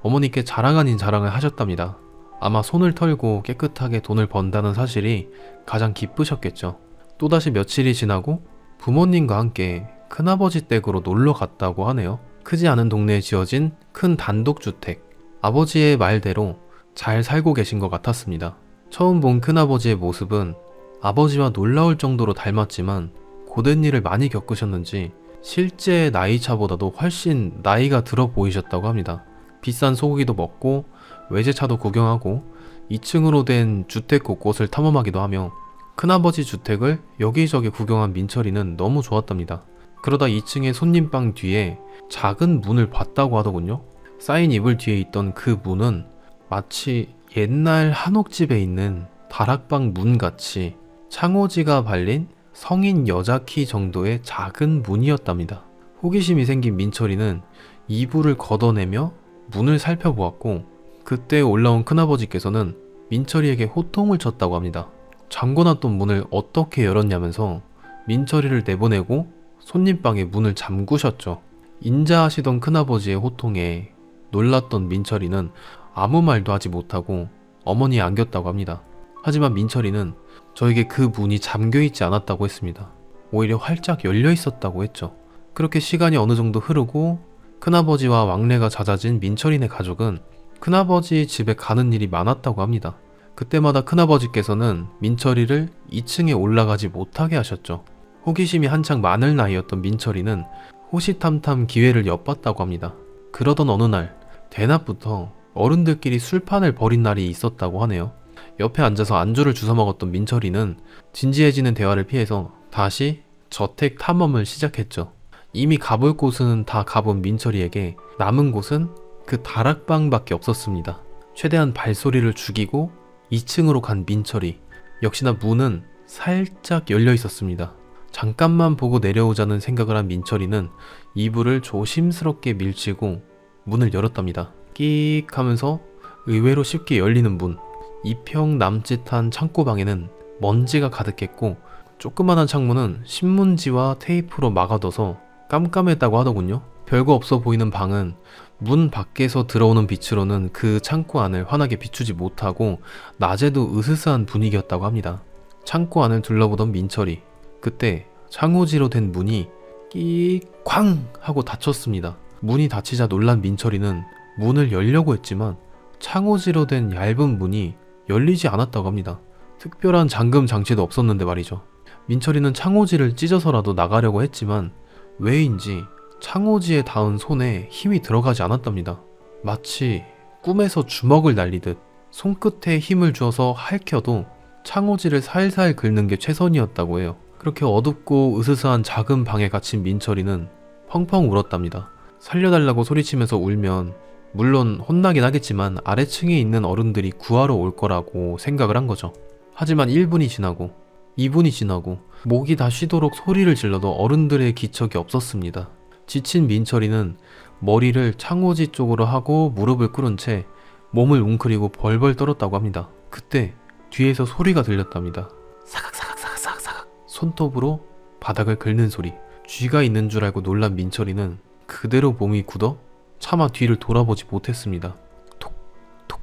어머니께 자랑 아닌 자랑을 하셨답니다. 아마 손을 털고 깨끗하게 돈을 번다는 사실이 가장 기쁘셨겠죠. 또다시 며칠이 지나고 부모님과 함께 큰아버지 댁으로 놀러 갔다고 하네요. 크지 않은 동네에 지어진 큰 단독주택. 아버지의 말대로 잘 살고 계신 것 같았습니다. 처음 본 큰아버지의 모습은 아버지와 놀라울 정도로 닮았지만 고된 일을 많이 겪으셨는지 실제 나이차보다도 훨씬 나이가 들어 보이셨다고 합니다. 비싼 소고기도 먹고 외제차도 구경하고 2층으로 된 주택 곳곳을 탐험하기도 하며 큰아버지 주택을 여기저기 구경한 민철이는 너무 좋았답니다. 그러다 2층의 손님방 뒤에 작은 문을 봤다고 하더군요. 쌓인 이불 뒤에 있던 그 문은 마치 옛날 한옥집에 있는 다락방 문같이 창호지가 발린 성인 여자 키 정도의 작은 문이었답니다. 호기심이 생긴 민철이는 이불을 걷어내며 문을 살펴보았고 그때 올라온 큰아버지께서는 민철이에게 호통을 쳤다고 합니다. 잠궈놨던 문을 어떻게 열었냐면서 민철이를 내보내고 손님방의 문을 잠그셨죠. 인자하시던 큰아버지의 호통에 놀랐던 민철이는 아무 말도 하지 못하고 어머니에 안겼다고 합니다. 하지만 민철이는 저에게 그 문이 잠겨있지 않았다고 했습니다. 오히려 활짝 열려 있었다고 했죠. 그렇게 시간이 어느 정도 흐르고 큰아버지와 왕래가 잦아진 민철이네 가족은 큰아버지 집에 가는 일이 많았다고 합니다. 그때마다 큰아버지께서는 민철이를 2층에 올라가지 못하게 하셨죠. 호기심이 한창 많을 나이였던 민철이는 호시탐탐 기회를 엿봤다고 합니다. 그러던 어느 날 대낮부터 어른들끼리 술판을 벌인 날이 있었다고 하네요. 옆에 앉아서 안주를 주워 먹었던 민철이는 진지해지는 대화를 피해서 다시 저택 탐험을 시작했죠. 이미 가볼 곳은 다 가본 민철이에게 남은 곳은 그 다락방밖에 없었습니다. 최대한 발소리를 죽이고 2층으로 간 민철이. 역시나 문은 살짝 열려 있었습니다. 잠깐만 보고 내려오자는 생각을 한 민철이는 이불을 조심스럽게 밀치고 문을 열었답니다. 끼익 하면서 의외로 쉽게 열리는 문. 2평 남짓한 창고방에는 먼지가 가득했고 조그만한 창문은 신문지와 테이프로 막아둬서 깜깜했다고 하더군요. 별거 없어 보이는 방은 문 밖에서 들어오는 빛으로는 그 창고 안을 환하게 비추지 못하고 낮에도 으스스한 분위기였다고 합니다. 창고 안을 둘러보던 민철이. 그때 창호지로 된 문이 끼익 쾅 하고 닫혔습니다. 문이 닫히자 놀란 민철이는 문을 열려고 했지만 창호지로 된 얇은 문이 열리지 않았다고 합니다. 특별한 잠금 장치도 없었는데 말이죠. 민철이는 창호지를 찢어서라도 나가려고 했지만 왜인지 창호지에 닿은 손에 힘이 들어가지 않았답니다. 마치 꿈에서 주먹을 날리듯 손끝에 힘을 주어서 할켜도 창호지를 살살 긁는 게 최선이었다고 해요. 그렇게 어둡고 으스스한 작은 방에 갇힌 민철이는 펑펑 울었답니다. 살려달라고 소리치면서 울면 물론 혼나긴 하겠지만 아래층에 있는 어른들이 구하러 올 거라고 생각을 한 거죠. 하지만 1분이 지나고 2분이 지나고 목이 다 쉬도록 소리를 질러도 어른들의 기척이 없었습니다. 지친 민철이는 머리를 창호지 쪽으로 하고 무릎을 꿇은 채 몸을 웅크리고 벌벌 떨었다고 합니다. 그때 뒤에서 소리가 들렸답니다. 사각사각사각사각. 손톱으로 바닥을 긁는 소리. 쥐가 있는 줄 알고 놀란 민철이는 그대로 몸이 굳어 차마 뒤를 돌아보지 못했습니다. 톡톡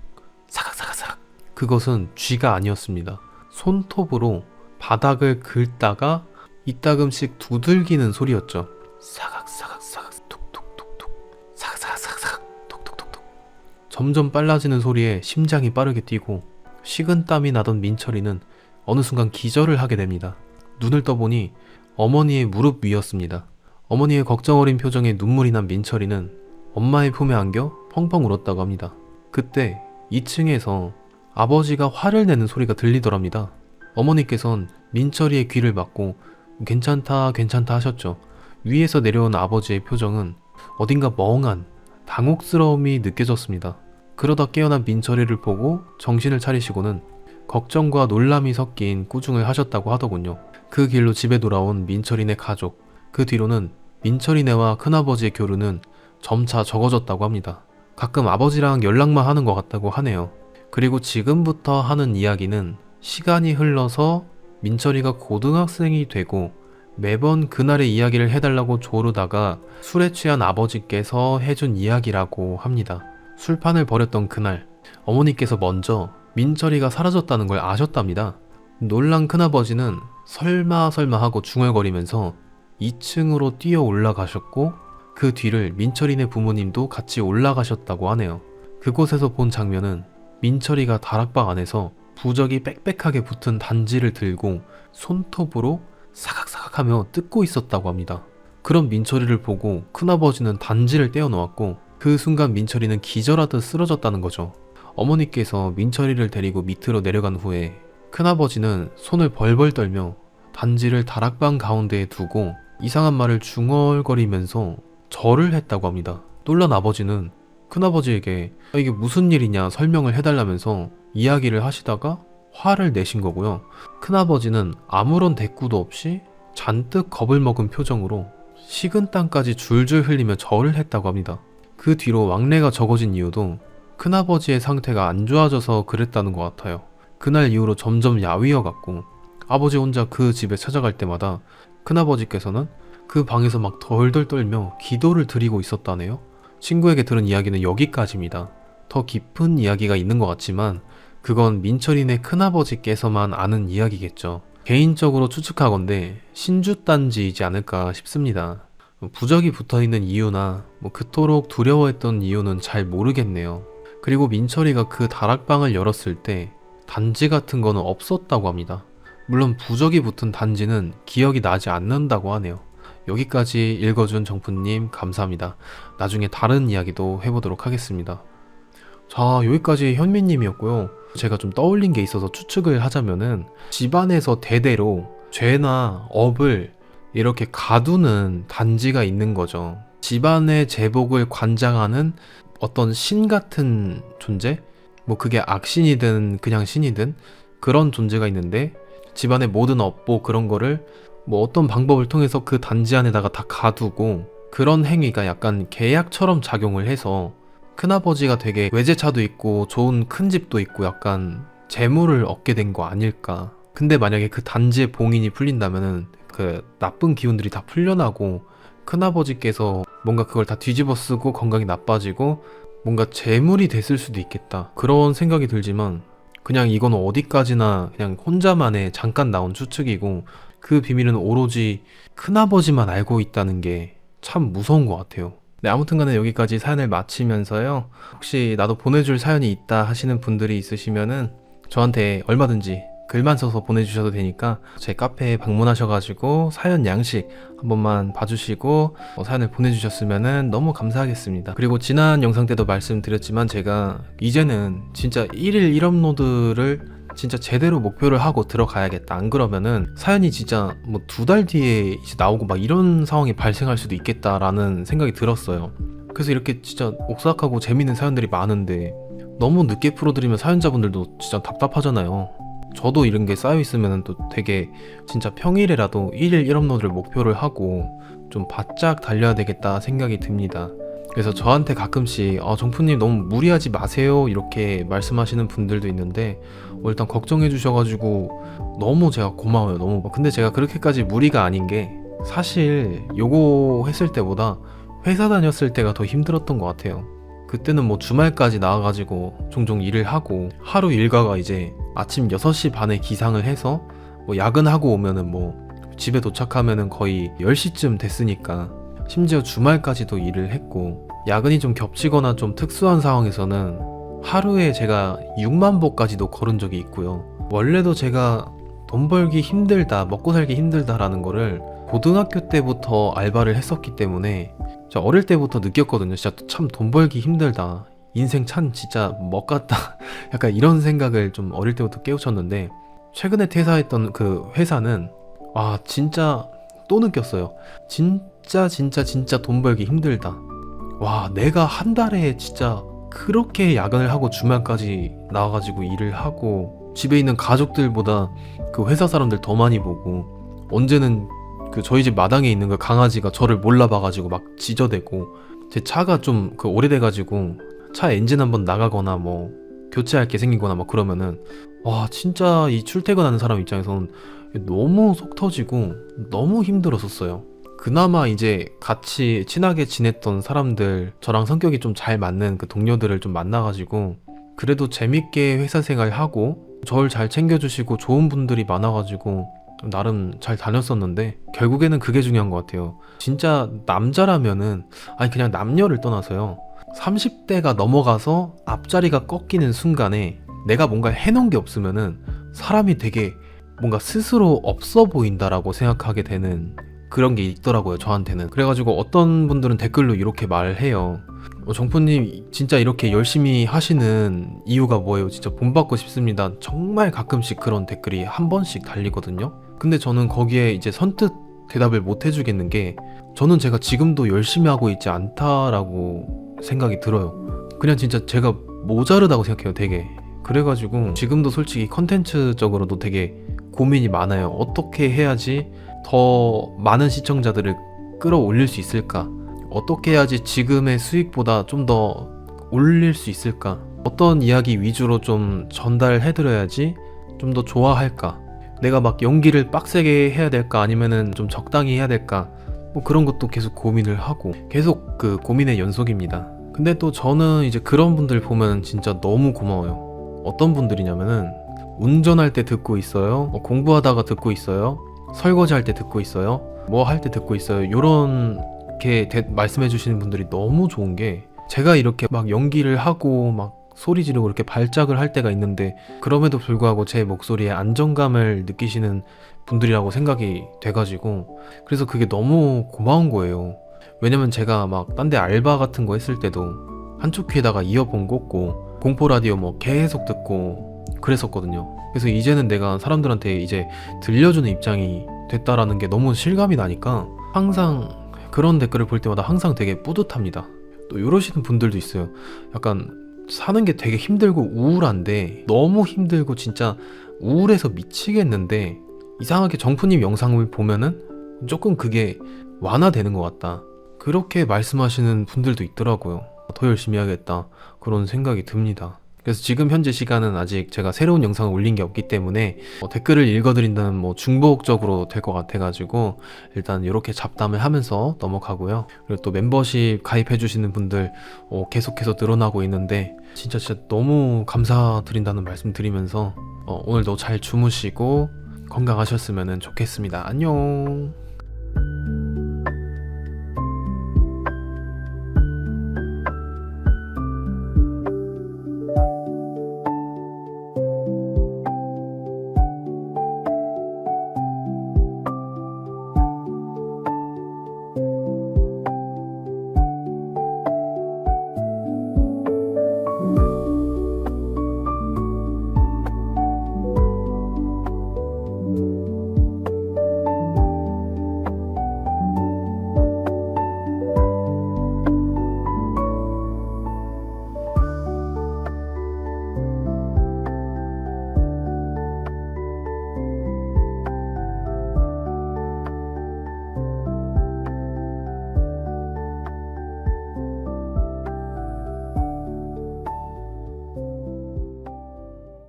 사각사각사각. 그것은 쥐가 아니었습니다. 손톱으로 바닥을 긁다가 이따금씩 두들기는 소리였죠. 사각사각사각 톡톡톡톡 사각사각사각 톡톡톡톡. 점점 빨라지는 소리에 심장이 빠르게 뛰고 식은땀이 나던 민철이는 어느 순간 기절을 하게 됩니다. 눈을 떠보니 어머니의 무릎 위였습니다. 어머니의 걱정 어린 표정에 눈물이 난 민철이는 엄마의 품에 안겨 펑펑 울었다고 합니다. 그때 2층에서 아버지가 화를 내는 소리가 들리더랍니다. 어머니께선 민철이의 귀를 막고 괜찮다 괜찮다 하셨죠. 위에서 내려온 아버지의 표정은 어딘가 멍한 당혹스러움이 느껴졌습니다. 그러다 깨어난 민철이를 보고 정신을 차리시고는 걱정과 놀람이 섞인 꾸중을 하셨다고 하더군요. 그 길로 집에 돌아온 민철이네 가족. 그 뒤로는 민철이네와 큰아버지의 교류는 점차 적어졌다고 합니다. 가끔 아버지랑 연락만 하는 것 같다고 하네요. 그리고 지금부터 하는 이야기는 시간이 흘러서 민철이가 고등학생이 되고 매번 그날의 이야기를 해달라고 조르다가 술에 취한 아버지께서 해준 이야기라고 합니다. 술판을 벌였던 그날, 어머니께서 먼저 민철이가 사라졌다는 걸 아셨답니다. 놀란 큰아버지는 설마 하고 중얼거리면서 2층으로 뛰어 올라가셨고 그 뒤를 민철이네 부모님도 같이 올라가셨다고 하네요. 그곳에서 본 장면은 민철이가 다락방 안에서 부적이 빽빽하게 붙은 단지를 들고 손톱으로 사각사각하며 뜯고 있었다고 합니다. 그런 민철이를 보고 큰아버지는 단지를 떼어놓았고 그 순간 민철이는 기절하듯 쓰러졌다는 거죠. 어머니께서 민철이를 데리고 밑으로 내려간 후에 큰아버지는 손을 벌벌 떨며 단지를 다락방 가운데에 두고 이상한 말을 중얼거리면서 절을 했다고 합니다. 놀란 아버지는 큰아버지에게 이게 무슨 일이냐 설명을 해달라면서 이야기를 하시다가 화를 내신 거고요. 큰아버지는 아무런 대꾸도 없이 잔뜩 겁을 먹은 표정으로 식은땀까지 줄줄 흘리며 절을 했다고 합니다. 그 뒤로 왕래가 적어진 이유도 큰아버지의 상태가 안 좋아져서 그랬다는 것 같아요. 그날 이후로 점점 야위어갔고 아버지 혼자 그 집에 찾아갈 때마다 큰아버지께서는 그 방에서 막 덜덜 떨며 기도를 드리고 있었다네요. 친구에게 들은 이야기는 여기까지입니다. 더 깊은 이야기가 있는 것 같지만 그건 민철이네 큰아버지께서만 아는 이야기겠죠. 개인적으로 추측하건대 신주단지이지 않을까 싶습니다. 부적이 붙어있는 이유나 그토록 두려워했던 이유는 잘 모르겠네요. 그리고 민철이가 그 다락방을 열었을 때 단지 같은 거는 없었다고 합니다. 물론 부적이 붙은 단지는 기억이 나지 않는다고 하네요. 여기까지 읽어준 정프님 감사합니다. 나중에 다른 이야기도 해보도록 하겠습니다. 자, 여기까지 현미님이었고요. 제가 좀 떠올린 게 있어서 추측을 하자면은 집안에서 대대로 죄나 업을 이렇게 가두는 단지가 있는 거죠. 집안의 제복을 관장하는 어떤 신 같은 존재? 그게 악신이든 그냥 신이든 그런 존재가 있는데 집안의 모든 업보 그런 거를 어떤 방법을 통해서 그 단지 안에다가 다 가두고 그런 행위가 약간 계약처럼 작용을 해서 큰아버지가 되게 외제차도 있고 좋은 큰 집도 있고 약간 재물을 얻게 된 거 아닐까. 근데 만약에 그 단지의 봉인이 풀린다면은 그 나쁜 기운들이 다 풀려나고 큰아버지께서 뭔가 그걸 다 뒤집어 쓰고 건강이 나빠지고 뭔가 재물이 됐을 수도 있겠다. 그런 생각이 들지만 그냥 이건 어디까지나 그냥 혼자만의 잠깐 나온 추측이고 그 비밀은 오로지 큰아버지만 알고 있다는 게 참 무서운 것 같아요. 네, 아무튼 간에 여기까지 사연을 마치면서요. 혹시 나도 보내줄 사연이 있다 하시는 분들이 있으시면은 저한테 얼마든지 글만 써서 보내주셔도 되니까 제 카페에 방문하셔가지고 사연 양식 한 번만 봐주시고 사연을 보내주셨으면 너무 감사하겠습니다. 그리고 지난 영상 때도 말씀드렸지만 제가 이제는 진짜 1일 1업로드를 진짜 제대로 목표를 하고 들어가야겠다. 안 그러면은 사연이 진짜 2달 뒤에 이제 나오고 막 이런 상황이 발생할 수도 있겠다라는 생각이 들었어요. 그래서 이렇게 진짜 옥삭하고 재밌는 사연들이 많은데 너무 늦게 풀어드리면 사연자분들도 진짜 답답하잖아요. 저도 이런 게 쌓여있으면 또 되게 진짜 평일에라도 1일 1업로드를 목표를 하고 좀 바짝 달려야 되겠다 생각이 듭니다. 그래서 저한테 가끔씩 정프님 너무 무리하지 마세요 이렇게 말씀하시는 분들도 있는데 일단 걱정해 주셔가지고 너무 제가 고마워요. 너무. 근데 제가 그렇게까지 무리가 아닌 게 사실 요거 했을 때보다 회사 다녔을 때가 더 힘들었던 것 같아요. 그때는 주말까지 나와가지고 종종 일을 하고 하루 일과가 이제 아침 6시 반에 기상을 해서 야근하고 오면은 집에 도착하면은 거의 10시쯤 됐으니까 심지어 주말까지도 일을 했고 야근이 좀 겹치거나 좀 특수한 상황에서는 하루에 제가 6만 보까지도 걸은 적이 있고요. 원래도 제가 돈 벌기 힘들다, 먹고 살기 힘들다라는 거를 고등학교 때부터 알바를 했었기 때문에 제가 어릴 때부터 느꼈거든요. 진짜 참 돈 벌기 힘들다. 인생 참 진짜 먹같다. 약간 이런 생각을 좀 어릴 때부터 깨우쳤는데 최근에 퇴사했던 그 회사는 진짜 또 느꼈어요. 진짜 돈 벌기 힘들다. 와, 내가 한 달에 진짜 그렇게 야근을 하고 주말까지 나와가지고 일을 하고 집에 있는 가족들보다 그 회사 사람들 더 많이 보고, 언제는 그 저희 집 마당에 있는 그 강아지가 저를 몰라봐가지고 막 짖어대고, 제 차가 좀 그 오래돼가지고 차 엔진 한번 나가거나 뭐 교체할 게 생기거나 막 그러면은 와 진짜 이 출퇴근하는 사람 입장에서는 너무 속 터지고 너무 힘들었었어요. 그나마 이제 같이 친하게 지냈던 사람들, 저랑 성격이 좀 잘 맞는 그 동료들을 좀 만나가지고 그래도 재밌게 회사 생활하고 저를 잘 챙겨주시고 좋은 분들이 많아가지고 나름 잘 다녔었는데, 결국에는 그게 중요한 것 같아요. 진짜 남자라면은, 아니 그냥 남녀를 떠나서요, 30대가 넘어가서 앞자리가 꺾이는 순간에 내가 뭔가 해놓은 게 없으면은 사람이 되게 뭔가 스스로 없어 보인다라고 생각하게 되는 그런 게 있더라고요, 저한테는. 그래가지고 어떤 분들은 댓글로 이렇게 말해요. 정프님 진짜 이렇게 열심히 하시는 이유가 뭐예요? 진짜 본받고 싶습니다. 정말 가끔씩 그런 댓글이 한 번씩 달리거든요. 근데 저는 거기에 이제 선뜻 대답을 못 해주겠는 게, 저는 제가 지금도 열심히 하고 있지 않다라고 생각이 들어요. 그냥 진짜 제가 모자르다고 생각해요, 되게. 그래가지고 지금도 솔직히 컨텐츠적으로도 되게 고민이 많아요. 어떻게 해야지 더 많은 시청자들을 끌어올릴 수 있을까? 어떻게 해야지 지금의 수익보다 좀 더 올릴 수 있을까? 어떤 이야기 위주로 좀 전달해드려야지 좀 더 좋아할까? 내가 막 연기를 빡세게 해야 될까? 아니면은 좀 적당히 해야 될까? 뭐 그런 것도 계속 고민을 하고, 계속 그 고민의 연속입니다. 근데 또 저는 이제 그런 분들 보면 진짜 너무 고마워요. 어떤 분들이냐면은 운전할 때 듣고 있어요, 뭐 공부하다가 듣고 있어요, 설거지 할 때 듣고 있어요, 뭐 할 때 듣고 있어요, 요렇게 말씀해 주시는 분들이 너무 좋은 게, 제가 이렇게 막 연기를 하고 막 소리 지르고 이렇게 발작을 할 때가 있는데 그럼에도 불구하고 제 목소리에 안정감을 느끼시는 분들이라고 생각이 돼가지고, 그래서 그게 너무 고마운 거예요. 왜냐면 제가 막 딴 데 알바 같은 거 했을 때도 한쪽 귀에다가 이어폰 꽂고 공포 라디오 뭐 계속 듣고 그랬었거든요. 그래서 이제는 내가 사람들한테 이제 들려주는 입장이 됐다라는 게 너무 실감이 나니까 항상 그런 댓글을 볼 때마다 항상 되게 뿌듯합니다. 또 이러시는 분들도 있어요. 약간 사는 게 되게 힘들고 우울한데, 너무 힘들고 진짜 우울해서 미치겠는데 이상하게 정프님 영상을 보면은 조금 그게 완화되는 것 같다, 그렇게 말씀하시는 분들도 있더라고요. 더 열심히 해야겠다 그런 생각이 듭니다. 그래서 지금 현재 시간은 아직 제가 새로운 영상을 올린 게 없기 때문에 댓글을 읽어드린다는 뭐 중복적으로 될 것 같아가지고 일단 이렇게 잡담을 하면서 넘어가고요. 그리고 또 멤버십 가입해주시는 분들 계속해서 늘어나고 있는데 진짜 너무 감사드린다는 말씀 드리면서 오늘도 잘 주무시고 건강하셨으면 좋겠습니다. 안녕.